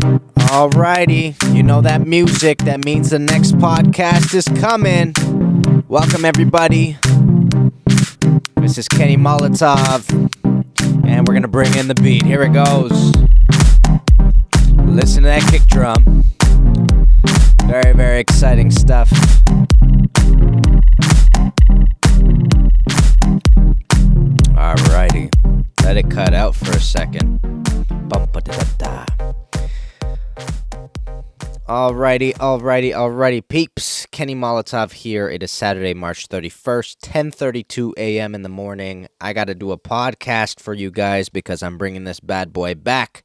Alrighty, you know that music, that means the next podcast is coming. Welcome everybody. This is Kenny Molotov, and we're gonna bring in the beat. Here it goes. Listen to that kick drum. Very, very exciting stuff. Alrighty, let it cut out for a second. Bum-ba-da-da-da. Alrighty, peeps. Kenny Molotov here. It is Saturday, March 31st, 10:32 a.m. in the morning. I got to do a podcast for you guys because I'm bringing this bad boy back.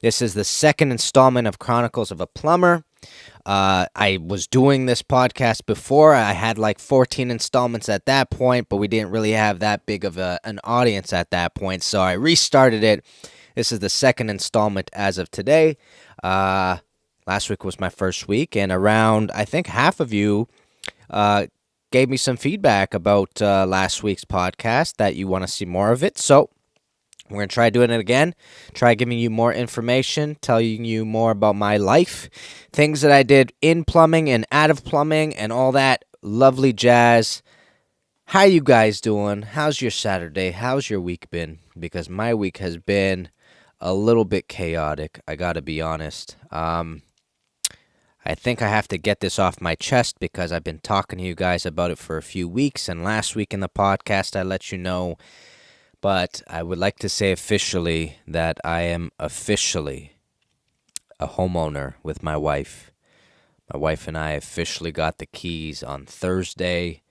This is the second installment of Chronicles of a Plumber. I was doing this podcast before. I had like 14 installments at that point, but we didn't really have that big of an audience at that point, so I restarted it. This is the second installment as of today. Last week was my first week, and around, I think, half of you gave me some feedback about last week's podcast that you want to see more of it. So we're going to try doing it again, try giving you more information, telling you more about my life, things that I did in plumbing and out of plumbing and all that lovely jazz. How you guys doing? How's your Saturday? How's your week been? Because my week has been a little bit chaotic, I got to be honest. I think I have to get this off my chest because I've been talking to you guys about it for a few weeks, and last week in the podcast I let you know, but I would like to say officially that I am officially a homeowner with my wife. My wife and I officially got the keys on Thursday,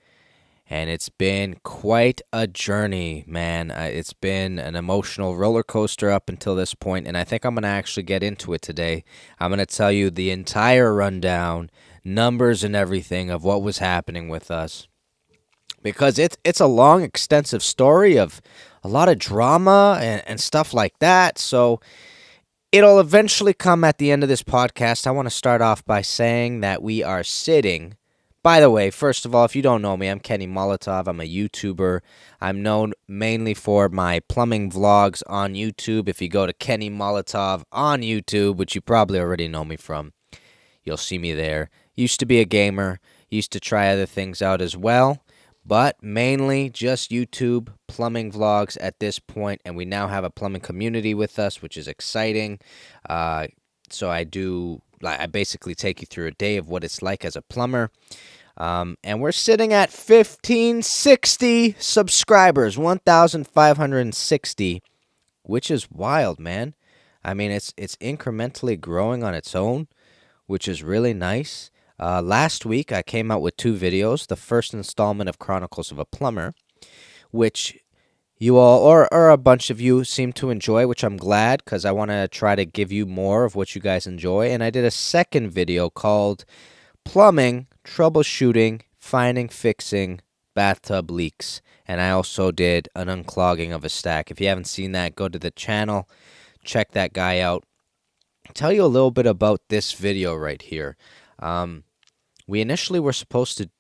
and it's been quite a journey, man. It's been an emotional roller coaster up until this point, and I think I'm going to actually get into it today. I'm going to tell you the entire rundown, numbers and everything of what was happening with us. Because it's a long, extensive story of a lot of drama and stuff like that. So it'll eventually come at the end of this podcast. I want to start off by saying that we are sitting... By the way, first of all, if you don't know me, I'm Kenny Molotov. I'm a YouTuber. I'm known mainly for my plumbing vlogs on YouTube. If you go to Kenny Molotov on YouTube, which you probably already know me from, you'll see me there. Used to be a gamer. Used to try other things out as well. But mainly just YouTube plumbing vlogs at this point. And we now have a plumbing community with us, which is exciting. So I basically take you through a day of what it's like as a plumber. And we're sitting at 1,560 subscribers, 1,560, which is wild, man. I mean, it's incrementally growing on its own, which is really nice. Last week, I came out with 2 videos. The first installment of Chronicles of a Plumber, which you all, or a bunch of you, seem to enjoy, which I'm glad, because I want to try to give you more of what you guys enjoy. And I did a second video called Plumbing, Troubleshooting, Fixing Bathtub Leaks. And I also did an unclogging of a stack. If you haven't seen that, go to the channel, check that guy out. I'll tell you a little bit about this video right here. We initially were supposed to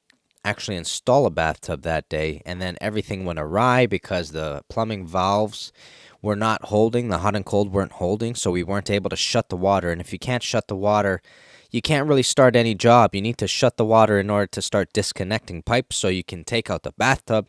actually install a bathtub that day, and then everything went awry because the plumbing valves were not holding, the hot and cold weren't holding, so we weren't able to shut the water. And if you can't shut the water, you can't really start any job. You need to shut the water in order to start disconnecting pipes so you can take out the bathtub.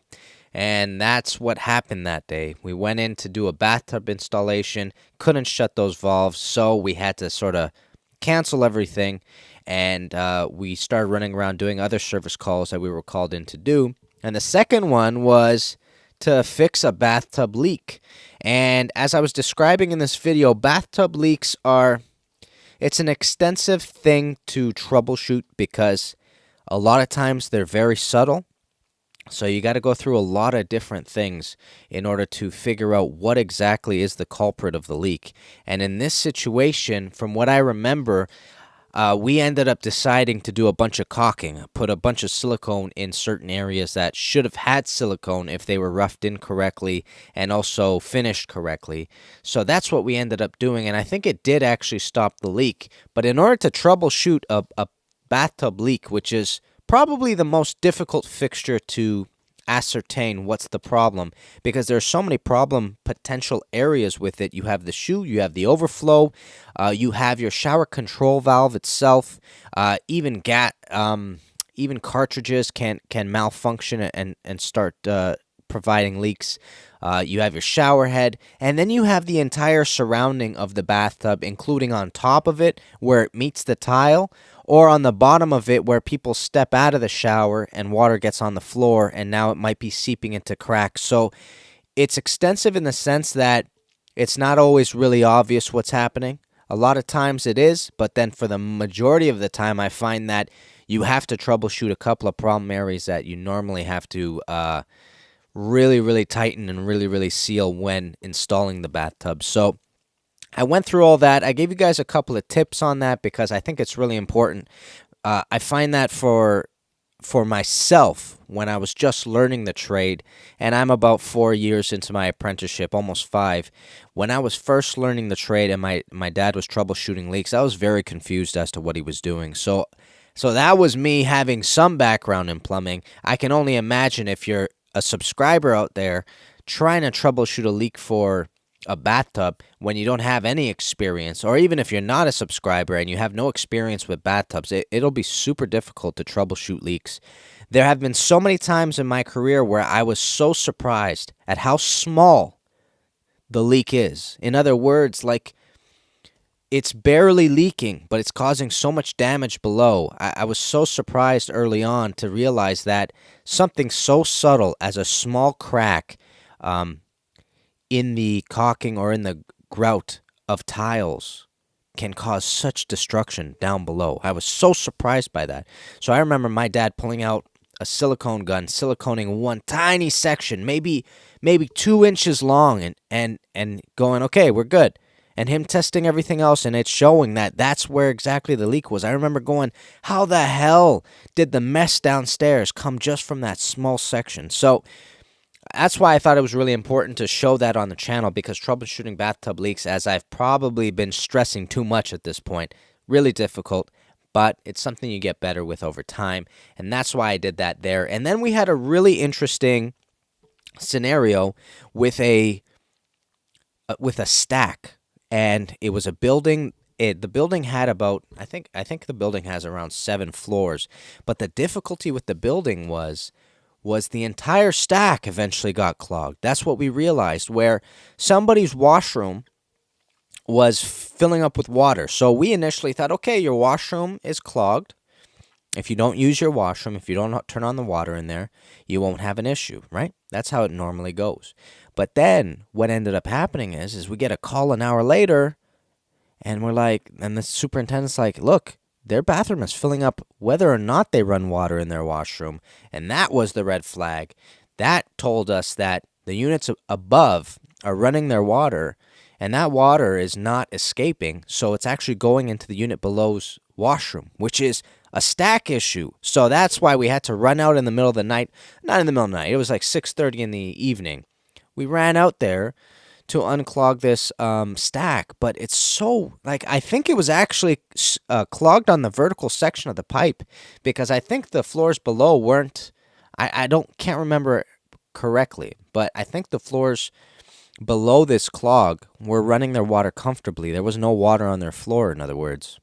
And that's what happened that day. We went in to do a bathtub installation, couldn't shut those valves, so we had to sort of cancel everything. And we started running around doing other service calls that we were called in to do. And the second one was to fix a bathtub leak. And as I was describing in this video, bathtub leaks it's an extensive thing to troubleshoot because a lot of times they're very subtle. So you got to go through a lot of different things in order to figure out what exactly is the culprit of the leak. And in this situation, from what I remember, we ended up deciding to do a bunch of caulking, put a bunch of silicone in certain areas that should have had silicone if they were roughed in correctly and also finished correctly. So that's what we ended up doing, and I think it did actually stop the leak. But in order to troubleshoot a bathtub leak, which is probably the most difficult fixture to ascertain what's the problem, because there's so many problem potential areas with it. You have the chute, you have the overflow, you have your shower control valve itself, even even cartridges can malfunction and start providing leaks. You have your shower head, and then you have the entire surrounding of the bathtub, including on top of it where it meets the tile, or on the bottom of it where people step out of the shower and water gets on the floor, and now it might be seeping into cracks. So it's extensive in the sense that it's not always really obvious what's happening. A lot of times it is, but then for the majority of the time, I find that you have to troubleshoot a couple of problem areas that you normally have to really, really tighten and really, really seal when installing the bathtub. So I went through all that. I gave you guys a couple of tips on that because I think it's really important. I find that for myself, when I was just learning the trade, and I'm about 4 years into my apprenticeship, almost 5, when I was first learning the trade and my dad was troubleshooting leaks, I was very confused as to what he was doing. So that was me having some background in plumbing. I can only imagine if you're a subscriber out there trying to troubleshoot a leak for a bathtub when you don't have any experience, or even if you're not a subscriber and you have no experience with bathtubs, it'll be super difficult to troubleshoot leaks. There have been so many times in my career where I was so surprised at how small the leak is. In other words, like, it's barely leaking, but it's causing so much damage below. I was so surprised early on to realize that something so subtle as a small crack in the caulking or in the grout of tiles can cause such destruction down below. I was so surprised by that. So I remember my dad pulling out a silicone gun, siliconing one tiny section, maybe 2 inches long, and going, okay, we're good. And him testing everything else, and it's showing that that's where exactly the leak was. I remember going, how the hell did the mess downstairs come just from that small section? So that's why I thought it was really important to show that on the channel, because troubleshooting bathtub leaks, as I've probably been stressing too much at this point, really difficult, but it's something you get better with over time, and that's why I did that there. And then we had a really interesting scenario with a stack, and it was a building. The building had about, I think the building has around 7 floors, but the difficulty with the building was the entire stack eventually got clogged. That's what we realized, where somebody's washroom was filling up with water. So we initially thought, okay, your washroom is clogged. If you don't use your washroom, if you don't turn on the water in there, you won't have an issue, right? That's how it normally goes. But then what ended up happening is we get a call an hour later, and we're like, and the superintendent's like, look, their bathroom is filling up whether or not they run water in their washroom. And that was the red flag. That told us that the units above are running their water, and that water is not escaping, so it's actually going into the unit below's washroom, which is a stack issue. So that's why we had to run out in the middle of the night. Not in the middle of the night. It was like 6:30 in the evening. We ran out there to unclog this stack, but it's so, like, I think it was actually clogged on the vertical section of the pipe, because I think the floors below weren't, can't remember correctly, but I think the floors below this clog were running their water comfortably. There was no water on their floor, in other words.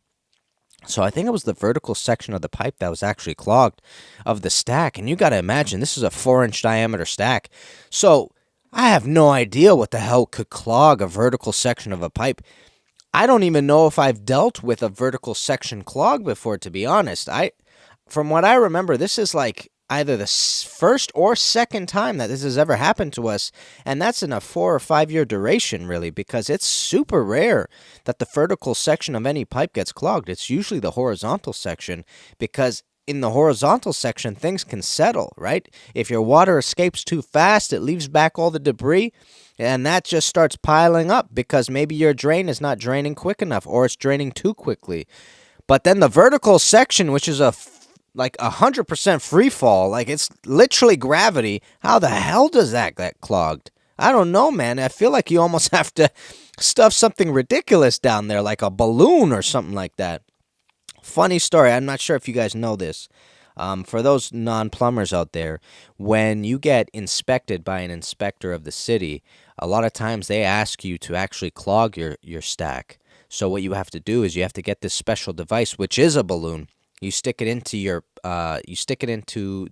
So I think it was the vertical section of the pipe that was actually clogged of the stack, and you got to imagine, this is a 4-inch diameter stack. So I have no idea what the hell could clog a vertical section of a pipe. I don't even know if I've dealt with a vertical section clog before, to be honest. From what I remember, this is like either the first or second time that this has ever happened to us, and that's in a 4 or 5 year duration, really, because it's super rare that the vertical section of any pipe gets clogged. It's usually the horizontal section, because in the horizontal section, things can settle, right? If your water escapes too fast, it leaves back all the debris, and that just starts piling up because maybe your drain is not draining quick enough, or it's draining too quickly. But then the vertical section, which is like 100% free fall, like it's literally gravity, how the hell does that get clogged? I don't know, man. I feel like you almost have to stuff something ridiculous down there, like a balloon or something like that. Funny story. I'm not sure if you guys know this. For those non-plumbers out there, when you get inspected by an inspector of the city, a lot of times they ask you to actually clog your stack. So what you have to do is you have to get this special device, which is a balloon. You stick it into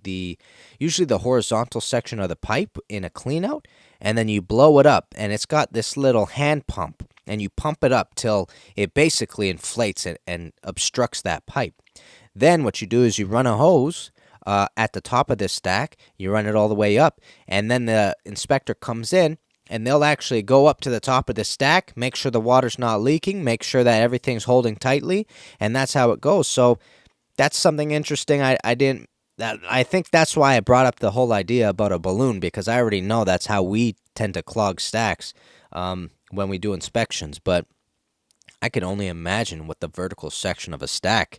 the usually the horizontal section of the pipe in a clean out, and then you blow it up, and it's got this little hand pump, and you pump it up till it basically inflates it and obstructs that pipe. Then what you do is you run a hose at the top of this stack, you run it all the way up, and then the inspector comes in, and they'll actually go up to the top of the stack, make sure the water's not leaking, make sure that everything's holding tightly, and that's how it goes. So that's something interesting. I think that's why I brought up the whole idea about a balloon, because I already know that's how we tend to clog stacks when we do inspections. But I can only imagine what the vertical section of a stack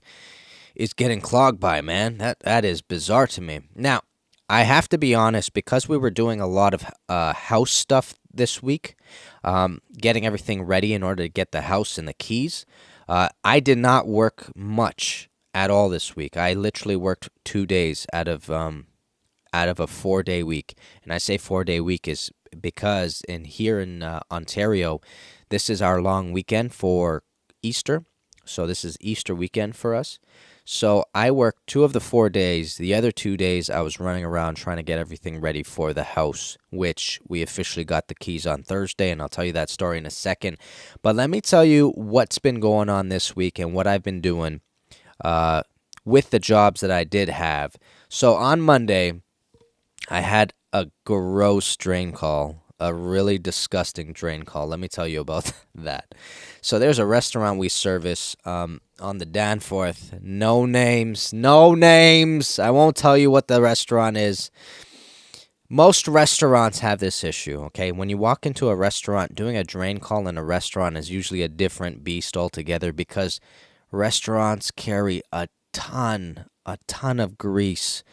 is getting clogged by, man. That is bizarre to me. Now, I have to be honest, because we were doing a lot of house stuff this week, getting everything ready in order to get the house and the keys, I did not work much at all this week. I literally worked 2 days out of a 4-day week. And I say 4-day week is because here in Ontario, this is our long weekend for Easter. So this is Easter weekend for us. So I worked 2 of the 4 days. The other 2 days I was running around trying to get everything ready for the house, which we officially got the keys on Thursday, and I'll tell you that story in a second. But let me tell you what's been going on this week and what I've been doing with the jobs that I did have. So on Monday, I had a gross drain call. A really disgusting drain call. Let me tell you about that. So there's a restaurant we service on the Danforth. No names. I won't tell you what the restaurant is. Most restaurants have this issue, okay? When you walk into a restaurant, doing a drain call in a restaurant is usually a different beast altogether, because restaurants carry a ton of grease.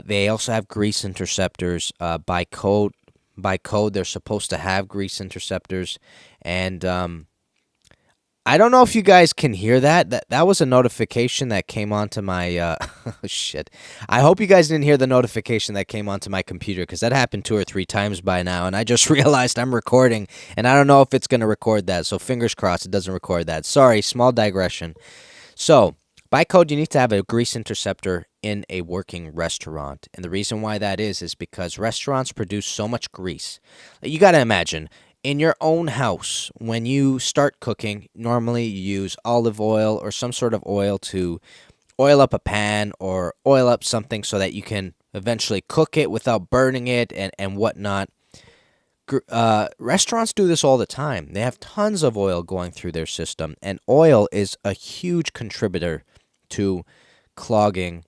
They also have grease interceptors by code. By code, they're supposed to have grease interceptors, and I don't know if you guys can hear that. That was a notification that came onto my shit. I hope you guys didn't hear the notification that came onto my computer, because that happened 2 or 3 times by now, and I just realized I'm recording, and I don't know if it's going to record that, so fingers crossed it doesn't record that. Sorry, small digression. So, by code, you need to have a grease interceptor in a working restaurant. And the reason why that is because restaurants produce so much grease. You got to imagine, in your own house, when you start cooking, normally you use olive oil or some sort of oil to oil up a pan or oil up something so that you can eventually cook it without burning it and whatnot. Restaurants do this all the time. They have tons of oil going through their system, and oil is a huge contributor to clogging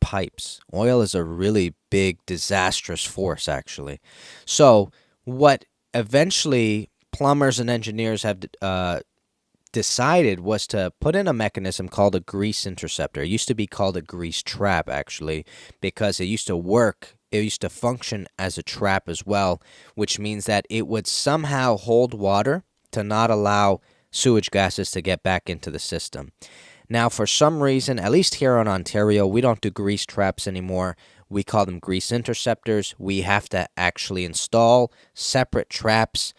pipes. Oil is a really big, disastrous force, actually. So what eventually plumbers and engineers have decided was to put in a mechanism called a grease interceptor. It used to be called a grease trap, actually, because it used to work. It used to function as a trap as well, which means that it would somehow hold water to not allow sewage gases to get back into the system. Now, for some reason, at least here in Ontario, we don't do grease traps anymore. We call them grease interceptors. We have to actually install separate traps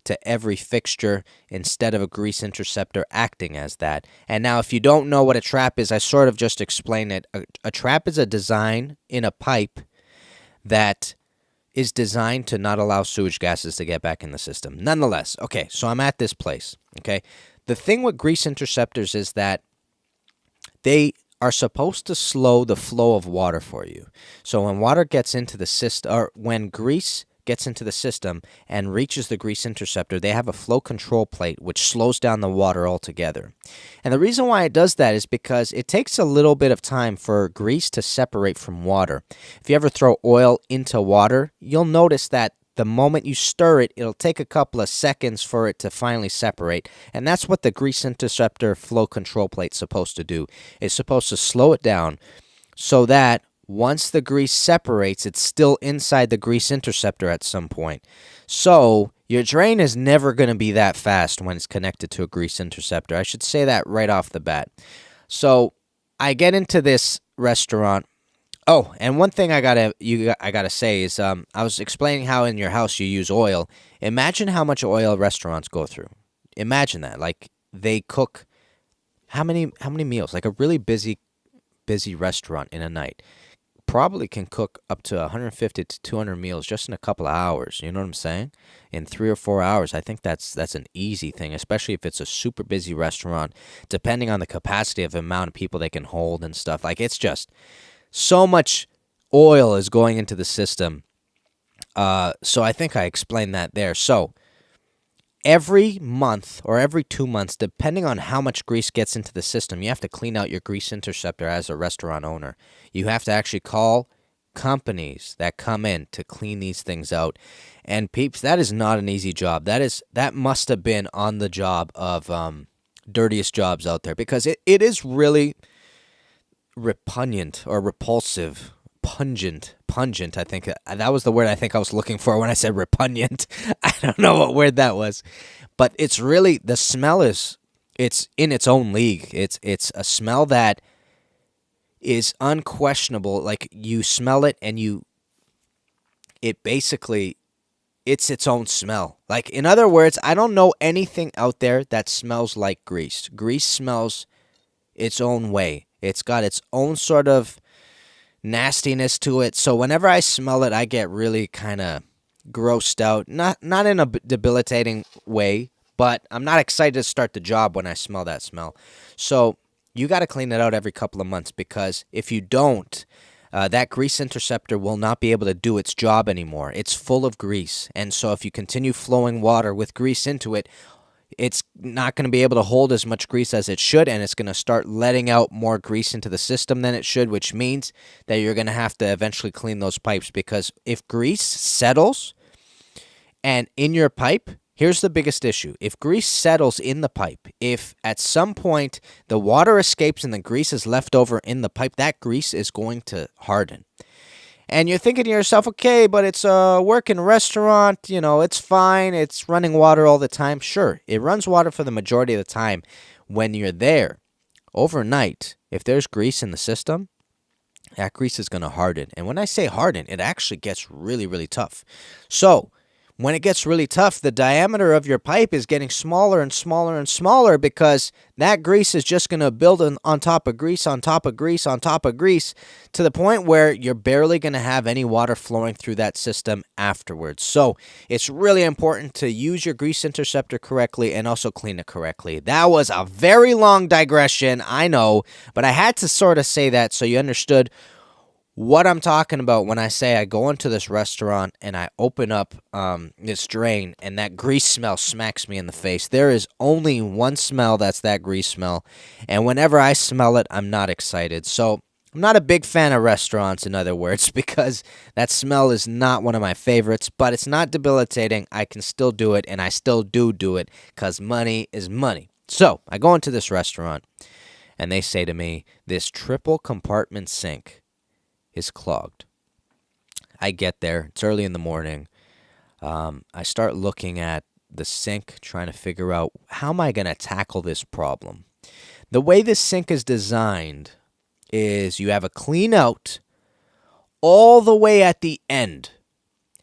to every fixture instead of a grease interceptor acting as that. And now, if you don't know what a trap is, I sort of just explained it. A trap is a design in a pipe that is designed to not allow sewage gases to get back in the system. Nonetheless, okay, so I'm at this place, okay? The thing with grease interceptors is that they are supposed to slow the flow of water for you. So when water gets into the system, or when grease gets into the system and reaches the grease interceptor, they have a flow control plate which slows down the water altogether. And the reason why it does that is because it takes a little bit of time for grease to separate from water. If you ever throw oil into water, you'll notice that the moment you stir it, it'll take a couple of seconds for it to finally separate. And that's what the grease interceptor flow control plate's supposed to do. It's supposed to slow it down so that once the grease separates, it's still inside the grease interceptor at some point. So your drain is never going to be that fast when it's connected to a grease interceptor. I should say that right off the bat. So I get into this restaurant. Oh, and one thing I gotta say is I was explaining how in your house you use oil. Imagine how much oil restaurants go through. Imagine that. Like they cook how many meals? Like a really busy restaurant in a night probably can cook up to 150 to 200 meals just in a couple of hours. You know what I'm saying? In 3 or 4 hours, I think that's an easy thing, especially if it's a super busy restaurant, depending on the capacity of the amount of people they can hold and stuff. Like it's just so much oil is going into the system. So I think I explained that there. So every month or every 2 months, depending on how much grease gets into the system, you have to clean out your grease interceptor as a restaurant owner. You have to actually call companies that come in to clean these things out. And peeps, that is not an easy job. That must have been on the job of dirtiest jobs out there, because it is really repugnant or repulsive. Pungent, I think that was the word I think I was looking for when I said repugnant. I don't know what word that was, but it's really, the smell it's in its own league. It's a smell that is unquestionable. Like you smell it and it's its own smell. Like in other words, I don't know anything out there that smells like grease. Grease smells its own way. It's got its own sort of nastiness to it. So whenever I smell it, I get really kind of grossed out. Not in a debilitating way, but I'm not excited to start the job when I smell that smell. So you got to clean it out every couple of months, because if you don't, that grease interceptor will not be able to do its job anymore. It's full of grease. And so if you continue flowing water with grease into it, it's not going to be able to hold as much grease as it should, and it's going to start letting out more grease into the system than it should, which means that you're going to have to eventually clean those pipes, because if grease settles and in your pipe, here's the biggest issue. If grease settles in the pipe, if at some point the water escapes and the grease is left over in the pipe, that grease is going to harden. And you're thinking to yourself, okay, but it's a working restaurant, it's fine, it's running water all the time. Sure, it runs water for the majority of the time. When you're there overnight, if there's grease in the system, that grease is going to harden. And when I say harden, it actually gets really, really tough. So when it gets really tough, the diameter of your pipe is getting smaller and smaller and smaller, because that grease is just going to build on top of grease, on top of grease, on top of grease, to the point where you're barely going to have any water flowing through that system afterwards. So it's really important to use your grease interceptor correctly and also clean it correctly. That was a very long digression, I know, but I had to sort of say that so you understood what I'm talking about when I say I go into this restaurant and I open up this drain and that grease smell smacks me in the face. There is only one smell, that's that grease smell. And whenever I smell it, I'm not excited. So I'm not a big fan of restaurants, in other words, because that smell is not one of my favorites. But it's not debilitating. I can still do it, and I still do it, because money is money. So I go into this restaurant and they say to me, this triple compartment sink is clogged. I get there. It's early in the morning. I start looking at the sink, trying to figure out how am I going to tackle this problem. The way this sink is designed is you have a clean out all the way at the end.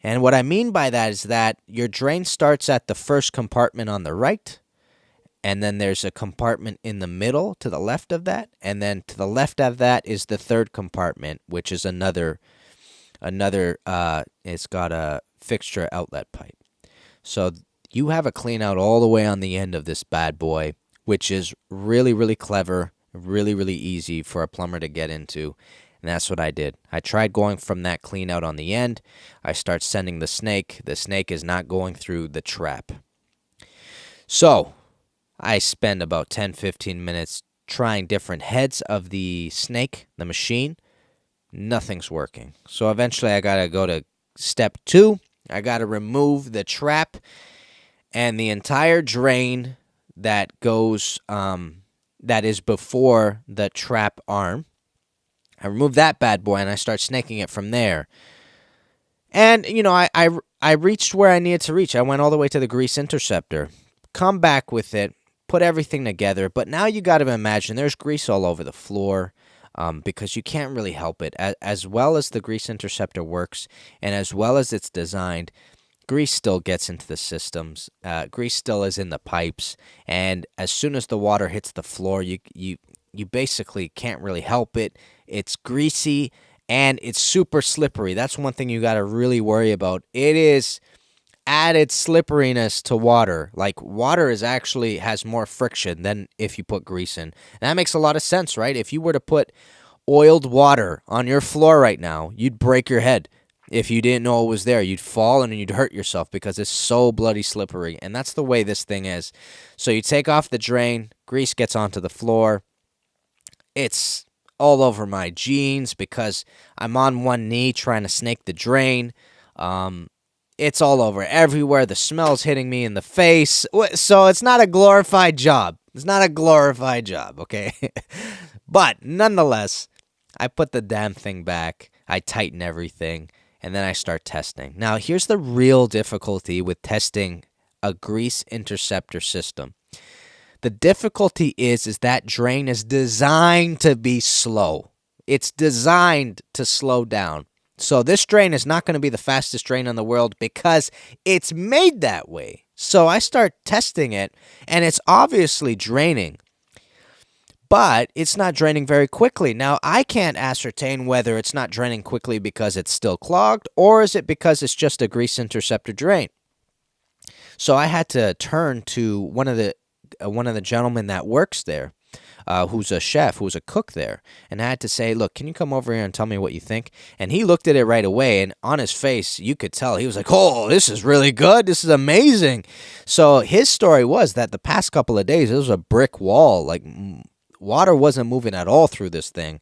And what I mean by that is that your drain starts at the first compartment on the right, and then there's a compartment in the middle to the left of that. And then to the left of that is the third compartment, which is another, it's got a fixture outlet pipe. So you have a clean out all the way on the end of this bad boy, which is really, really clever, really, really easy for a plumber to get into. And that's what I did. I tried going from that clean out on the end. I start sending the snake. The snake is not going through the trap. So I spend about 10-15 minutes trying different heads of the snake, the machine. Nothing's working. So eventually I got to go to step 2. I got to remove the trap and the entire drain that goes, that is before the trap arm. I remove that bad boy and I start snaking it from there. And, I reached where I needed to reach. I went all the way to the grease interceptor. Come back with it. Put everything together, but now you got to imagine there's grease all over the floor. because you can't really help it. As well as the grease interceptor works and as well as it's designed, grease still gets into the systems. Grease still is in the pipes, and as soon as the water hits the floor, you basically can't really help it. It's greasy and it's super slippery. That's one thing you got to really worry about. It is added slipperiness to water. Like, water is actually has more friction than if you put grease in. And that makes a lot of sense, right? If you were to put oiled water on your floor right now, you'd break your head. If you didn't know it was there, you'd fall and you'd hurt yourself because it's so bloody slippery. And that's the way this thing is. So you take off the drain, grease gets onto the floor. It's all over my jeans because I'm on one knee trying to snake the drain. It's all over everywhere. The smell's hitting me in the face. So it's not a glorified job. It's not a glorified job, okay? But nonetheless, I put the damn thing back. I tighten everything. And then I start testing. Now, here's the real difficulty with testing a grease interceptor system. The difficulty is that drain is designed to be slow. It's designed to slow down. So this drain is not going to be the fastest drain in the world because it's made that way. So I start testing it, and it's obviously draining. But it's not draining very quickly. Now, I can't ascertain whether it's not draining quickly because it's still clogged, or is it because it's just a grease interceptor drain. So I had to turn to one of the gentlemen that works there, who's a chef, who's a cook there, and I had to say, look, can you come over here and tell me what you think? And he looked at it right away, and on his face, you could tell, he was like, oh, this is really good, this is amazing. So his story was that the past couple of days, it was a brick wall, like water wasn't moving at all through this thing.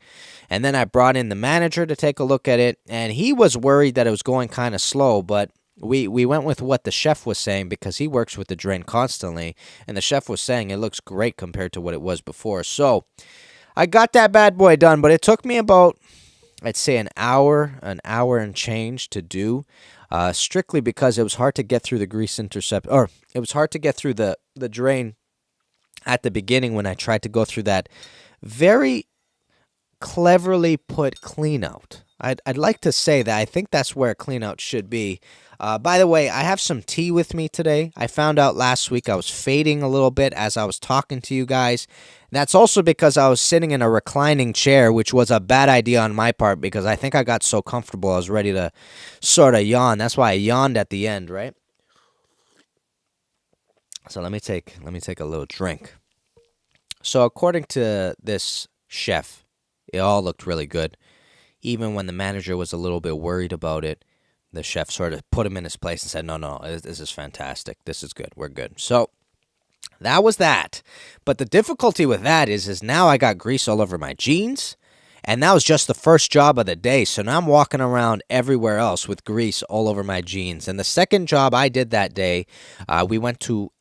And then I brought in the manager to take a look at it, and he was worried that it was going kind of slow, but we went with what the chef was saying because he works with the drain constantly, and the chef was saying it looks great compared to what it was before. So I got that bad boy done, but it took me about, I'd say, an hour and change to do, strictly because it was hard to get through the grease intercept, or it was hard to get through the drain at the beginning when I tried to go through that very cleverly put clean out. I'd like to say that I think that's where a clean out should be. By the way, I have some tea with me today. I found out last week I was fading a little bit as I was talking to you guys. That's also because I was sitting in a reclining chair, which was a bad idea on my part because I think I got so comfortable I was ready to sort of yawn. That's why I yawned at the end, right? So let me take a little drink. So according to this chef, it all looked really good. Even when the manager was a little bit worried about it, the chef sort of put him in his place and said, no, this is fantastic. This is good. We're good. So that was that. But the difficulty with that is now I got grease all over my jeans. And that was just the first job of the day. So now I'm walking around everywhere else with grease all over my jeans. And the second job I did that day, we went to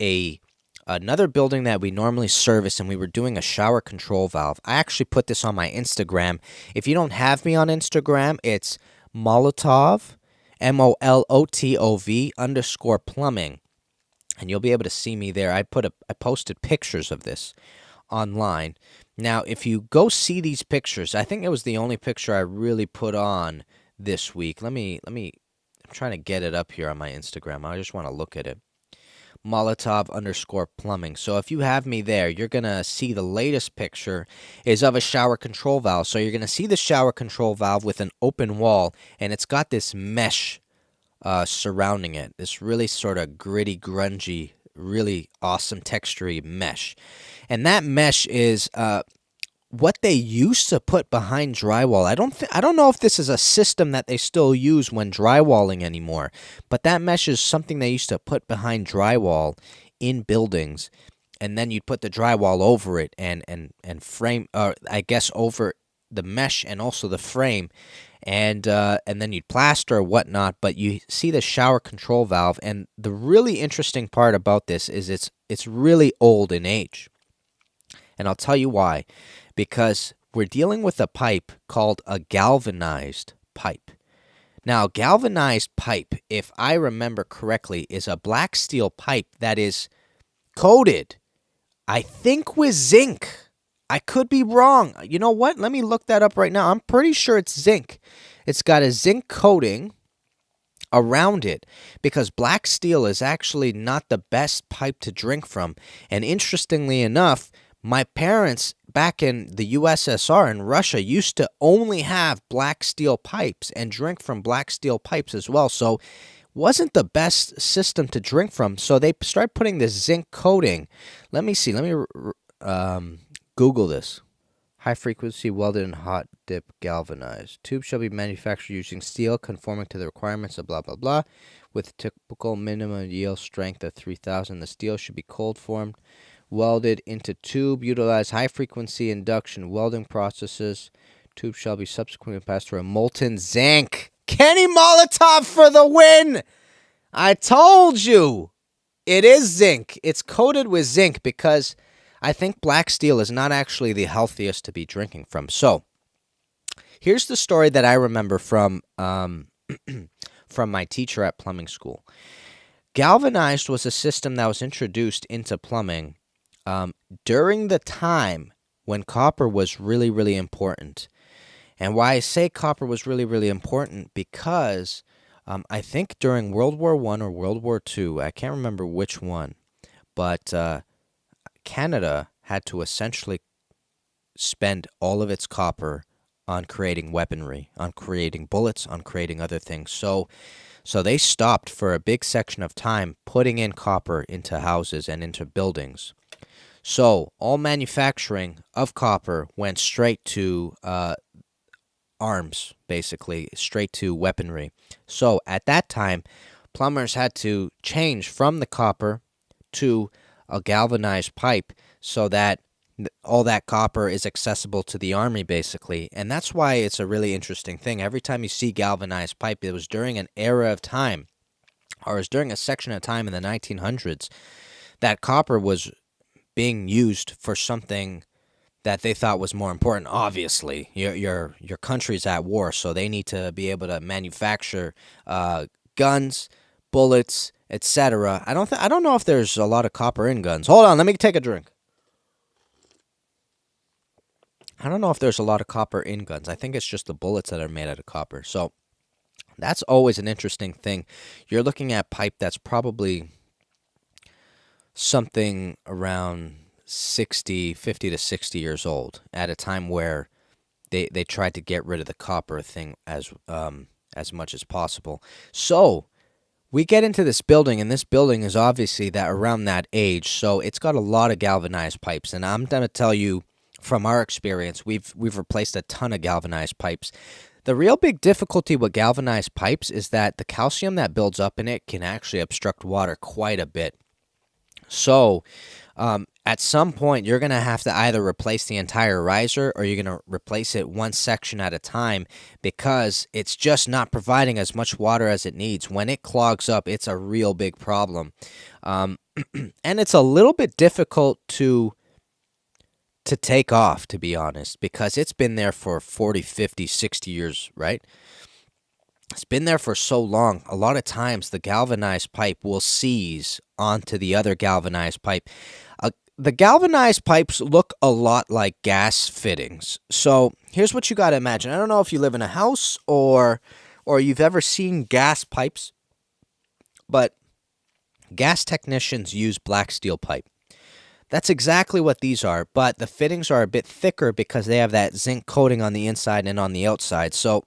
another building that we normally service, and we were doing a shower control valve. I actually put this on my Instagram. If you don't have me on Instagram, it's Molotov, MOLOTOV _plumbing. And you'll be able to see me there. I posted pictures of this online. Now, if you go see these pictures, I think it was the only picture I really put on this week. I'm trying to get it up here on my Instagram. I just want to look at it. Molotov _plumbing. So if you have me there, you're going to see the latest picture is of a shower control valve. So you're going to see the shower control valve with an open wall, and it's got this mesh surrounding it. This really sort of gritty, grungy, really awesome textury mesh. And that mesh is what they used to put behind drywall. I don't know if this is a system that they still use when drywalling anymore, but that mesh is something they used to put behind drywall in buildings, and then you'd put the drywall over it and frame, I guess over the mesh and also the frame, and then you'd plaster or whatnot. But you see the shower control valve, and the really interesting part about this is it's really old in age, and I'll tell you why. Because we're dealing with a pipe called a galvanized pipe. Now, galvanized pipe, if I remember correctly, is a black steel pipe that is coated, I think, with zinc. I could be wrong. You know what? Let me look that up right now. I'm pretty sure it's zinc. It's got a zinc coating around it because black steel is actually not the best pipe to drink from. And interestingly enough, my parents back in the USSR and Russia used to only have black steel pipes and drink from black steel pipes as well. So wasn't the best system to drink from. So they started putting this zinc coating. Let me see. Let me Google this. High frequency welded and hot dip galvanized. Tubes shall be manufactured using steel conforming to the requirements of blah blah blah. With typical minimum yield strength of 3,000, the steel should be cold formed, welded into tube. Utilize high frequency induction welding processes. Tube shall be subsequently passed through a molten zinc. Kenny Molotov for the win! I told you! It is zinc. It's coated with zinc because I think black steel is not actually the healthiest to be drinking from. So, here's the story that I remember from from my teacher at plumbing school. Galvanized was a system that was introduced into plumbing during the time when copper was really, really important. And why I say copper was really, really important, because I think during World War I or World War II, I can't remember which one, but Canada had to essentially spend all of its copper on creating weaponry, on creating bullets, on creating other things. So they stopped for a big section of time putting in copper into houses and into buildings. So all manufacturing of copper went straight to arms, basically, straight to weaponry. So at that time, plumbers had to change from the copper to a galvanized pipe so that all that copper is accessible to the army, basically. And that's why it's a really interesting thing. Every time you see galvanized pipe, it was during an era of time, or it was during a section of time in the 1900s, that copper was being used for something that they thought was more important. Obviously, your country's at war, so they need to be able to manufacture guns, bullets, etc. I don't know if there's a lot of copper in guns. Hold on, let me take a drink. I don't know if there's a lot of copper in guns. I think it's just the bullets that are made out of copper. So that's always an interesting thing. You're looking at pipe that's probably something around 50 to 60 years old at a time where they tried to get rid of the copper thing as much as possible. So we get into this building, and this building is obviously that around that age, so it's got a lot of galvanized pipes. And I'm going to tell you from our experience, we've replaced a ton of galvanized pipes. The real big difficulty with galvanized pipes is that the calcium that builds up in it can actually obstruct water quite a bit. So at some point, you're going to have to either replace the entire riser, or you're going to replace it one section at a time, because it's just not providing as much water as it needs. When it clogs up, it's a real big problem. And it's a little bit difficult to take off, to be honest, because it's been there for 40, 50, 60 years, right? It's been there for so long. A lot of times the galvanized pipe will seize onto the other galvanized pipe. The galvanized pipes look a lot like gas fittings. So here's what you got to imagine. I don't know if you live in a house or you've ever seen gas pipes, but gas technicians use black steel pipe. That's exactly what these are, but the fittings are a bit thicker because they have that zinc coating on the inside and on the outside. So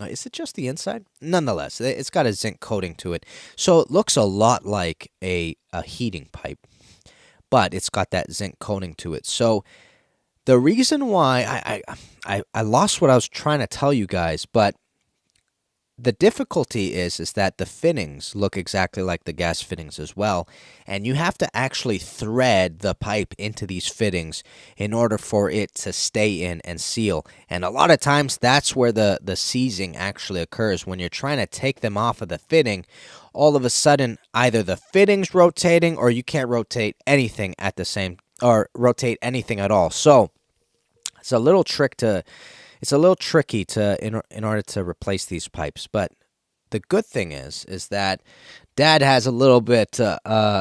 is it just the inside? Nonetheless, it's got a zinc coating to it. So it looks a lot like a heating pipe, but it's got that zinc coating to it. So the reason why I lost what I was trying to tell you guys, but the difficulty is that the fittings look exactly like the gas fittings as well, and you have to actually thread the pipe into these fittings in order for it to stay in and seal. And a lot of times that's where the seizing actually occurs. When you're trying to take them off of the fitting, all of a sudden either the fitting's rotating or you can't rotate anything at the same, or rotate anything at all. So it's a little tricky in order to replace these pipes. But the good thing is that Dad has a little bit.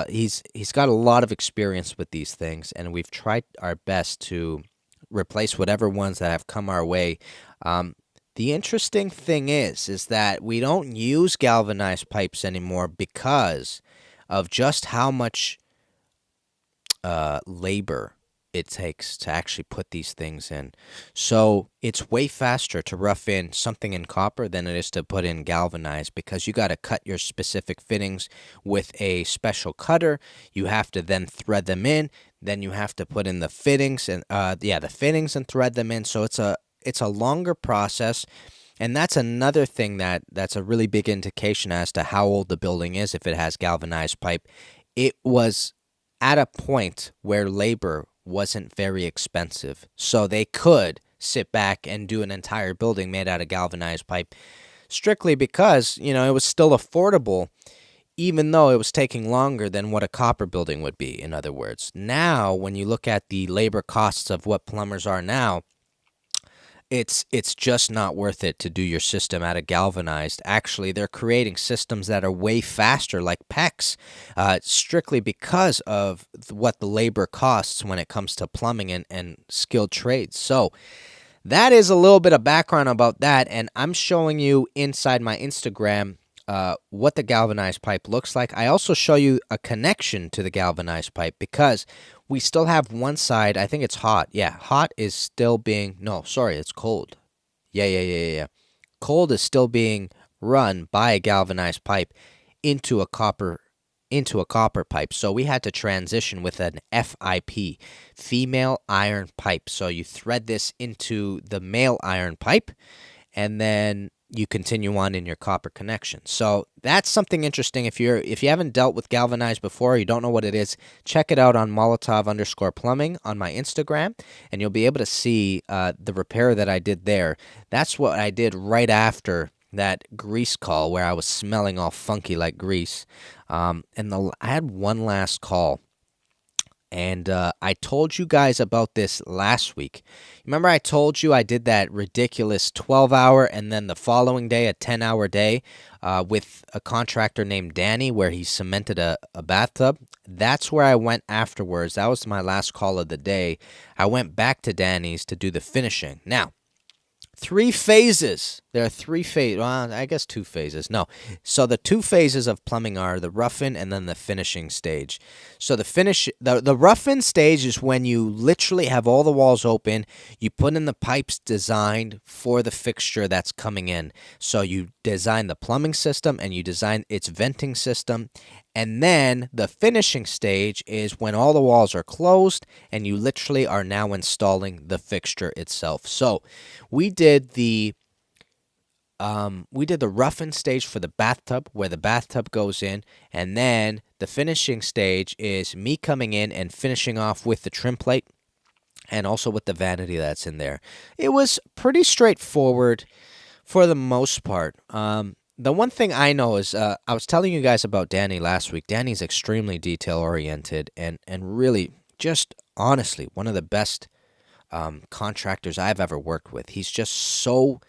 He's got a lot of experience with these things, and we've tried our best to replace whatever ones that have come our way. The interesting thing is that we don't use galvanized pipes anymore because of just how much labor it takes to actually put these things in. So it's way faster to rough in something in copper than it is to put in galvanized, because you got to cut your specific fittings with a special cutter. You have to then thread them in. Then you have to put in the fittings and the fittings and thread them in. So it's a longer process. And that's another thing that's a really big indication as to how old the building is if it has galvanized pipe. It was at a point where labor wasn't very expensive, so they could sit back and do an entire building made out of galvanized pipe strictly because, it was still affordable, even though it was taking longer than what a copper building would be, in other words. Now, when you look at the labor costs of what plumbers are now, it's just not worth it to do your system out of galvanized. Actually, they're creating systems that are way faster, like PEX, strictly because of what the labor costs when it comes to plumbing and skilled trades. So that is a little bit of background about that, and I'm showing you inside my Instagram what the galvanized pipe looks like. I also show you a connection to the galvanized pipe because we still have one side. I think it's hot. Yeah, hot is still being... No, sorry, it's cold. Yeah. Cold is still being run by a galvanized pipe into a copper pipe. So we had to transition with an FIP, female iron pipe. So you thread this into the male iron pipe, and then you continue on in your copper connection. So that's something interesting. If you haven't dealt with galvanized before, you don't know what it is, check it out on Molotov_plumbing on my Instagram, and you'll be able to see the repair that I did there. That's what I did right after that grease call where I was smelling all funky like grease. I had one last call. And I told you guys about this last week. Remember I told you I did that ridiculous 12-hour and then the following day a 10-hour day with a contractor named Danny where he cemented a bathtub? That's where I went afterwards. That was my last call of the day. I went back to Danny's to do the finishing. Now, 3 phases. There are 3 phases. Well, I guess 2 phases. No. So the 2 phases of plumbing are the rough-in and then the finishing stage. So the rough-in stage is when you literally have all the walls open. You put in the pipes designed for the fixture that's coming in. So you design the plumbing system and you design its venting system. And then the finishing stage is when all the walls are closed and you literally are now installing the fixture itself. So we did the rough-in stage for the bathtub, where the bathtub goes in, and then the finishing stage is me coming in and finishing off with the trim plate and also with the vanity that's in there. It was pretty straightforward for the most part. The one thing I know is I was telling you guys about Danny last week. Danny's extremely detail-oriented and really just honestly one of the best contractors I've ever worked with. He's just so,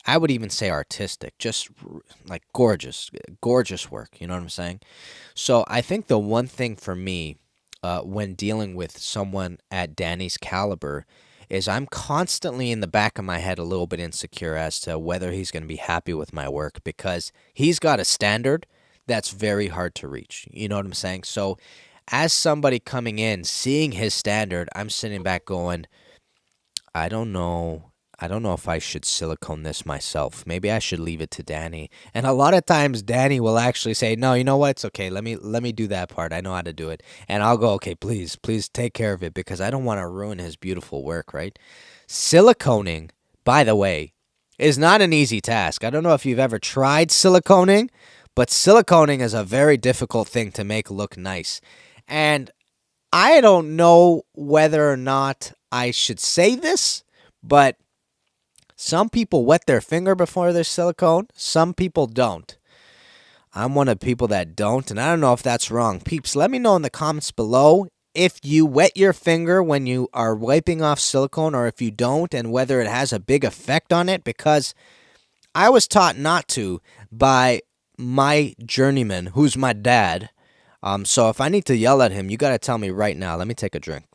I would even say artistic, just like gorgeous work. You know what I'm saying? So I think the one thing for me when dealing with someone at Danny's caliber is I'm constantly in the back of my head a little bit insecure as to whether he's going to be happy with my work, because he's got a standard that's very hard to reach. You know what I'm saying? So as somebody coming in, seeing his standard, I'm sitting back going, I don't know if I should silicone this myself. Maybe I should leave it to Danny. And a lot of times Danny will actually say, no, you know what? It's okay. Let me do that part. I know how to do it. And I'll go, okay, please take care of it, because I don't want to ruin his beautiful work, right? Siliconing, by the way, is not an easy task. I don't know if you've ever tried siliconing, but siliconing is a very difficult thing to make look nice. And I don't know whether or not I should say this, but some people wet their finger before their silicone. Some people don't. I'm one of the people that don't, and I don't know if that's wrong. Peeps, let me know in the comments below if you wet your finger when you are wiping off silicone, or if you don't, and whether it has a big effect on it, because I was taught not to by my journeyman, who's my dad. So if I need to yell at him, you got to tell me right now. Let me take a drink.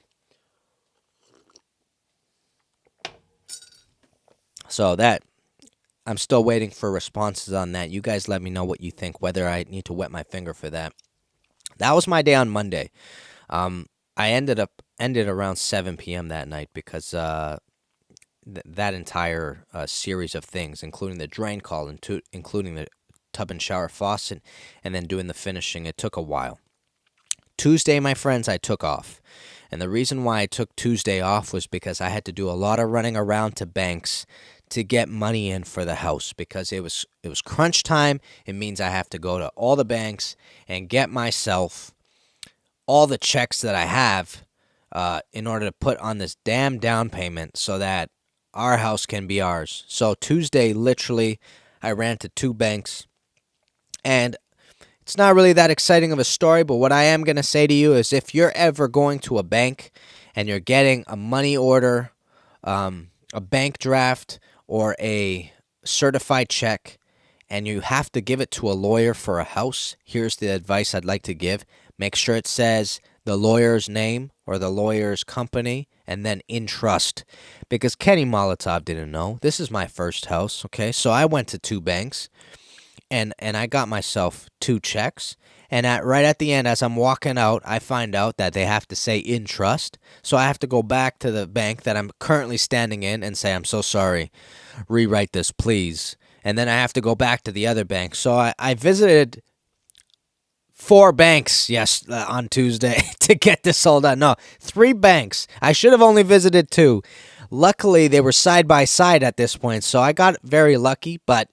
So that I'm still waiting for responses on that. You guys let me know what you think, whether I need to wet my finger for that. That was my day on Monday. I ended around 7 p.m. that night because that entire series of things, including the drain call, including the tub and shower faucet, and then doing the finishing, it took a while. Tuesday, my friends, I took off. And the reason why I took Tuesday off was because I had to do a lot of running around to banks to get money in for the house because it was crunch time. It means I have to go to all the banks and get myself all the checks that I have in order to put on this damn down payment so that our house can be ours. So Tuesday, literally, I ran to 2 banks, and it's not really that exciting of a story, but what I am going to say to you is if you're ever going to a bank and you're getting a money order, a bank draft, or a certified check, and you have to give it to a lawyer for a house, here's the advice I'd like to give. Make sure it says the lawyer's name or the lawyer's company and then in trust. Because Kenny Molotov didn't know. This is my first house, okay? So I went to 2 banks. And I got myself 2 checks. And right at the end, as I'm walking out, I find out that they have to say in trust. So I have to go back to the bank that I'm currently standing in and say, I'm so sorry. Rewrite this, please. And then I have to go back to the other bank. So I visited 4 banks, on Tuesday to get this all done. No, 3 banks. I should have only visited 2. Luckily, they were side by side at this point. So I got very lucky, but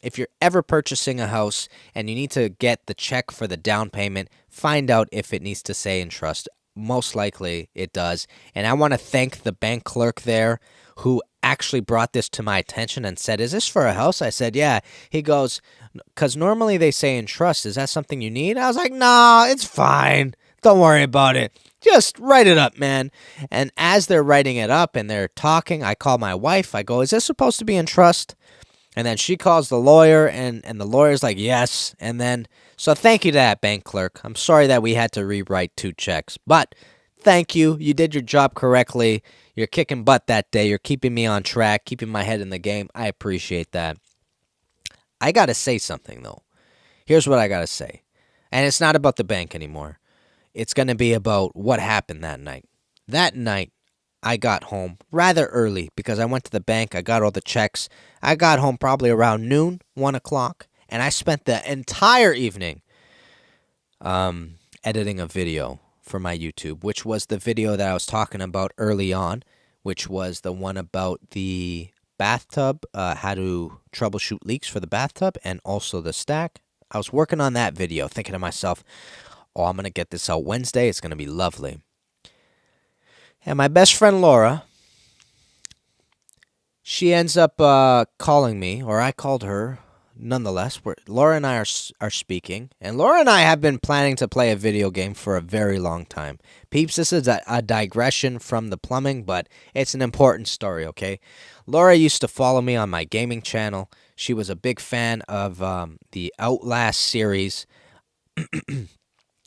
if you're ever purchasing a house and you need to get the check for the down payment, find out if it needs to say in trust. Most likely it does. And I want to thank the bank clerk there who actually brought this to my attention and said, is this for a house? I said, yeah. He goes, because normally they say in trust. Is that something you need? I was like, nah, it's fine. Don't worry about it. Just write it up, man. And as they're writing it up and they're talking, I call my wife. I go, is this supposed to be in trust? And then she calls the lawyer, and the lawyer's like, yes. And then, so thank you to that bank clerk. I'm sorry that we had to rewrite 2 checks. But thank you. You did your job correctly. You're kicking butt that day. You're keeping me on track, keeping my head in the game. I appreciate that. I got to say something, though. Here's what I got to say. And it's not about the bank anymore. It's going to be about what happened that night. That night, I got home rather early because I went to the bank. I got all the checks. I got home probably around noon, 1 o'clock, and I spent the entire evening editing a video for my YouTube, which was the video that I was talking about early on, which was the one about the bathtub, how to troubleshoot leaks for the bathtub, and also the stack. I was working on that video, thinking to myself, oh, I'm going to get this out Wednesday. It's going to be lovely. And my best friend Laura, she ends up calling me, or I called her nonetheless. Laura and I are speaking, and Laura and I have been planning to play a video game for a very long time. Peeps, this is a digression from the plumbing, but it's an important story, okay? Laura used to follow me on my gaming channel. She was a big fan of the Outlast series.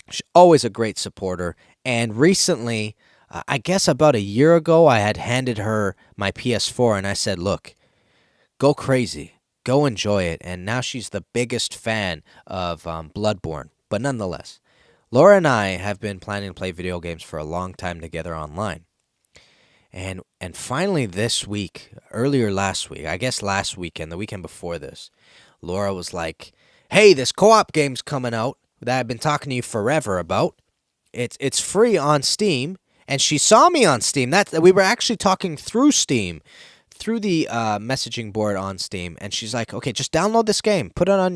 She's always a great supporter, and recently, I guess about a year ago, I had handed her my PS4, and I said, look, go crazy. Go enjoy it. And now she's the biggest fan of Bloodborne. But nonetheless, Laura and I have been planning to play video games for a long time together online. And finally this week, earlier last week, I guess last weekend, the weekend before this, Laura was like, hey, this co-op game's coming out that I've been talking to you forever about. It's free on Steam. And she saw me on Steam. We were actually talking through Steam, through the messaging board on Steam. And she's like, "Okay, just download this game. Put it on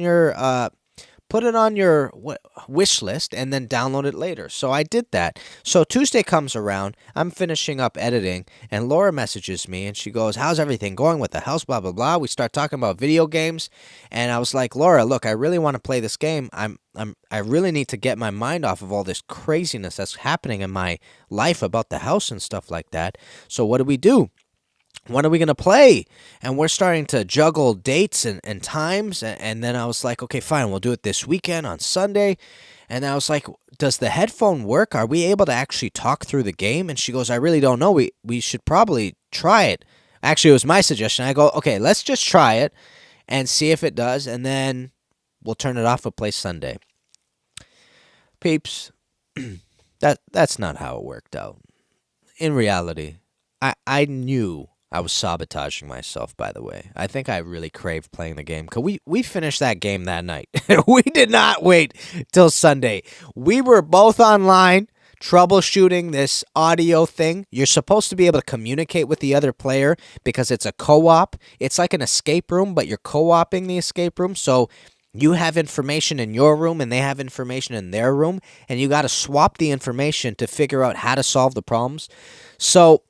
your wish list, and then download it later." So I did that. So Tuesday comes around. I'm finishing up editing, and Laura messages me, and she goes, "How's everything going with the house? Blah blah blah." We start talking about video games, and I was like, "Laura, look, I really want to play this game. I really need to get my mind off of all this craziness that's happening in my life about the house and stuff like that. So what do we do? When are we going to play?" And we're starting to juggle dates and times. And then I was like, okay, fine, we'll do it this weekend on Sunday. And I was like, does the headphone work? Are we able to actually talk through the game? And she goes, I really don't know. We should probably try it. Actually, it was my suggestion. I go, okay, let's just try it and see if it does, and then we'll turn it off and play Sunday. Peeps, that's not how it worked out. In reality, I knew I was sabotaging myself, by the way. I think I really craved playing the game, because we finished that game that night. We did not wait till Sunday. We were both online troubleshooting this audio thing. You're supposed to be able to communicate with the other player because it's a co-op. It's like an escape room, but you're co-oping the escape room. So you have information in your room and they have information in their room, and you got to swap the information to figure out how to solve the problems. So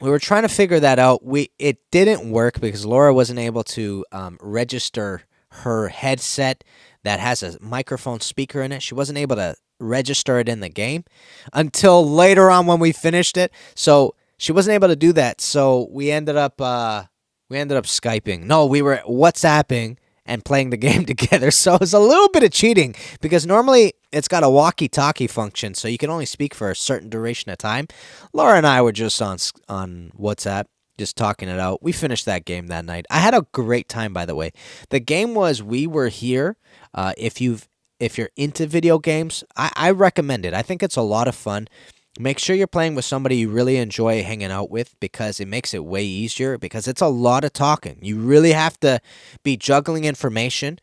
we were trying to figure that out. It didn't work because Laura wasn't able to register her headset that has a microphone speaker in it. She wasn't able to register it in the game until later on when we finished it. So she wasn't able to do that. So we ended up Skyping. No, we were WhatsApping and playing the game together. So it's a little bit of cheating because normally it's got a walkie-talkie function, so you can only speak for a certain duration of time. Laura and I were just on WhatsApp, just talking it out. We finished that game that night. I had a great time, by the way. The game was We Were Here. If you're into video games, I recommend it. I think it's a lot of fun. Make sure you're playing with somebody you really enjoy hanging out with, because it makes it way easier, because it's a lot of talking. You really have to be juggling information